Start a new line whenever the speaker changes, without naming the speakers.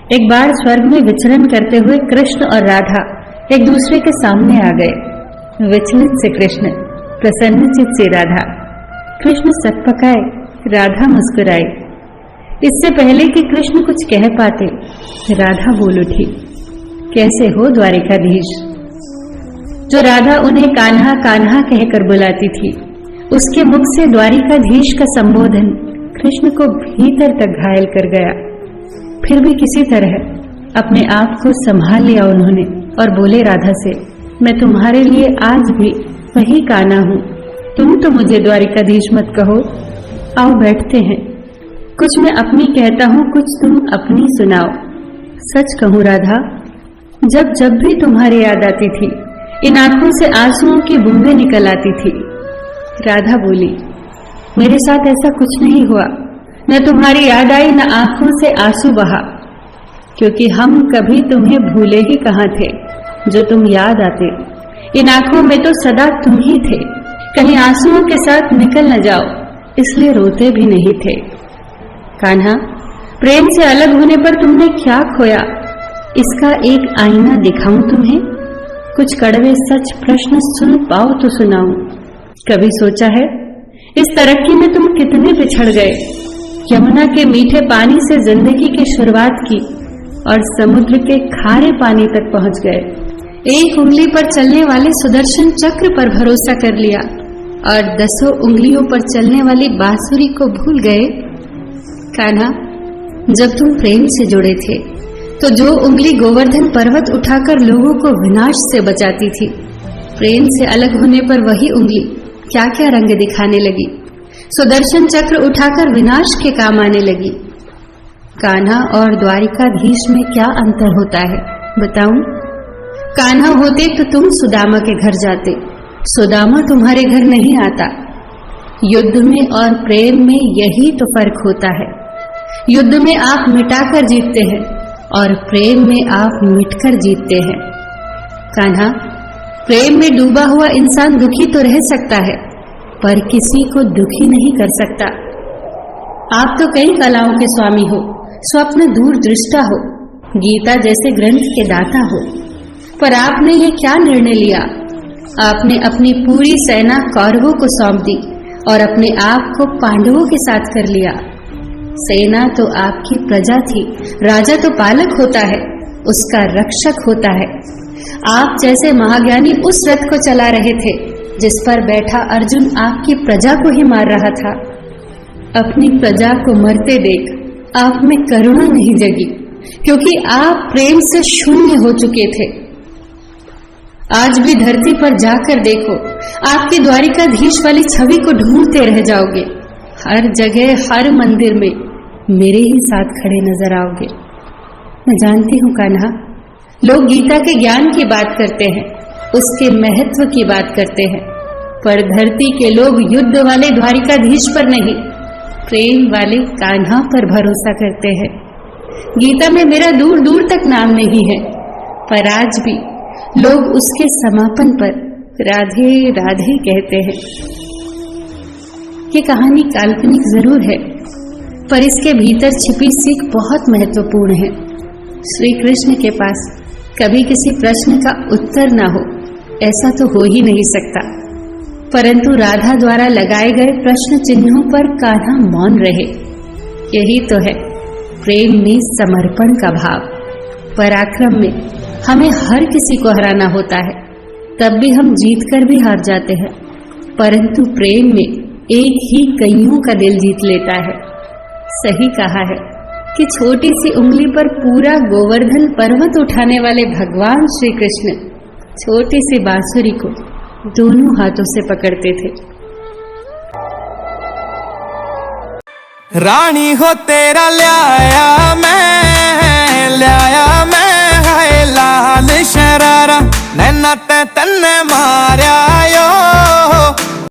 एक बार स्वर्ग में विचरण करते हुए कृष्ण और राधा एक दूसरे के सामने आ गए। विचलित से कृष्ण, प्रसन्नचित से राधा। कृष्ण सकपकाए, राधा मुस्कुराई। इससे पहले कि कृष्ण कुछ कह पाते, राधा बोल उठी, कैसे हो द्वारिकाधीश। जो राधा उन्हें कान्हा कान्हा कहकर बुलाती थी, उसके मुख से द्वारिकाधीश का संबोधन कृष्ण को भीतर तक घायल कर गया। फिर भी किसी तरह अपने आप को संभाल लिया उन्होंने और बोले राधा से, मैं तुम्हारे लिए आज भी वही कान्हा हूं। तुम तो मुझे द्वारिकाधीश मत कहो। आओ बैठते हैं। कुछ मैं अपनी कहता हूं, कुछ तुम अपनी सुनाओ। सच कहूं राधा, जब जब भी तुम्हारी याद आती थी, इन आंखों से आंसुओं की बूंदें निकल आती थी। राधा बोली, मेरे साथ ऐसा कुछ नहीं हुआ। न तुम्हारी याद आई, न आंखों से आंसू बहा, क्योंकि हम कभी तुम्हें भूले ही कहां थे जो तुम याद आते। इन आंखों में तो सदा तुम ही थे। कहीं आंसुओं के साथ निकल न जाओ, इसलिए रोते भी नहीं थे। कान्हा, प्रेम से अलग होने पर तुमने क्या खोया, इसका एक आईना दिखाऊं तुम्हें। कुछ कड़वे सच प्रश्न सुन पाओ तो सुनाऊं। कभी सोचा है इस तरक्की में तुम कितने पिछड़ गए। यमुना के मीठे पानी से जिंदगी की शुरुआत की और समुद्र के खारे पानी तक पहुंच गए। एक उंगली पर चलने वाले सुदर्शन चक्र पर भरोसा कर लिया और 10 उंगलियों पर चलने वाली बांसुरी को भूल गए। कान्हा, जब तुम प्रेम से जुड़े थे तो जो उंगली गोवर्धन पर्वत उठाकर लोगों को विनाश से बचाती थी, प्रेम से अलग होने पर वही उंगली क्या क्या रंग दिखाने लगी। सुदर्शन चक्र उठाकर विनाश के काम आने लगी। कान्हा और द्वारिकाधीश में क्या अंतर होता है बताऊं? कान्हा होते तो तुम सुदामा के घर जाते, सुदामा तुम्हारे घर नहीं आता। युद्ध में और प्रेम में यही तो फर्क होता है। युद्ध में आप मिटाकर जीतते हैं और प्रेम में आप मिटकर जीतते हैं। कान्हा, प्रेम में डूबा हुआ इंसान दुखी तो रह सकता है, पर किसी को दुखी नहीं कर सकता। आप तो कई कलाओं के स्वामी हो, स्वप्न दूरदृष्टा हो, गीता जैसे ग्रंथ के दाता हो, पर आपने ये क्या निर्णय लिया? आपने अपनी पूरी सेना कौरवों को सौंप दी और अपने आप को पांडवों के साथ कर लिया। सेना तो आपकी प्रजा थी, राजा तो पालक होता है, उसका रक्षक होता है। आप जैसे महाज्ञानी उस रथ को चला रहे थे जिस पर बैठा अर्जुन आपकी प्रजा को ही मार रहा था। अपनी प्रजा को मरते देख आप में करुणा नहीं जगी, क्योंकि आप प्रेम से शून्य हो चुके थे। आज भी धरती पर जाकर देखो, आपकी द्वारिकाधीश वाली छवि को ढूंढते रह जाओगे। हर जगह, हर मंदिर में मेरे ही साथ खड़े नजर आओगे। मैं जानती हूं कान्हा, लोग गीता के ज्ञान की बात करते हैं, उसके महत्व की बात करते हैं, पर धरती के लोग युद्ध वाले द्वारिकाधीश पर नहीं, प्रेम वाले कान्हा पर भरोसा करते हैं। गीता में मेरा दूर दूर तक नाम नहीं है, पर आज भी लोग उसके समापन पर राधे राधे कहते हैं। ये कहानी काल्पनिक जरूर है, पर इसके भीतर छिपी सीख बहुत महत्वपूर्ण है। श्री कृष्ण के पास कभी किसी प्रश्न का उत्तर ना हो, ऐसा तो हो ही नहीं सकता, परंतु राधा द्वारा लगाए गए प्रश्न चिन्हों पर कान्हा मौन रहे। यही तो है प्रेम में समर्पण का भाव। पराक्रम में हमें हर किसी को हराना होता है, तब भी हम जीत कर भी हार जाते हैं, परंतु प्रेम में एक ही कईयों का दिल जीत लेता है। सही कहा है कि छोटी सी उंगली पर पूरा गोवर्धन पर्वत उठाने वाले भगवान श्री कृष्ण छोटी सी बांसुरी को दोनों हाथों से पकड़ते थे।
रानी हो तेरा ल्याया मैं हाय लाल शरारा।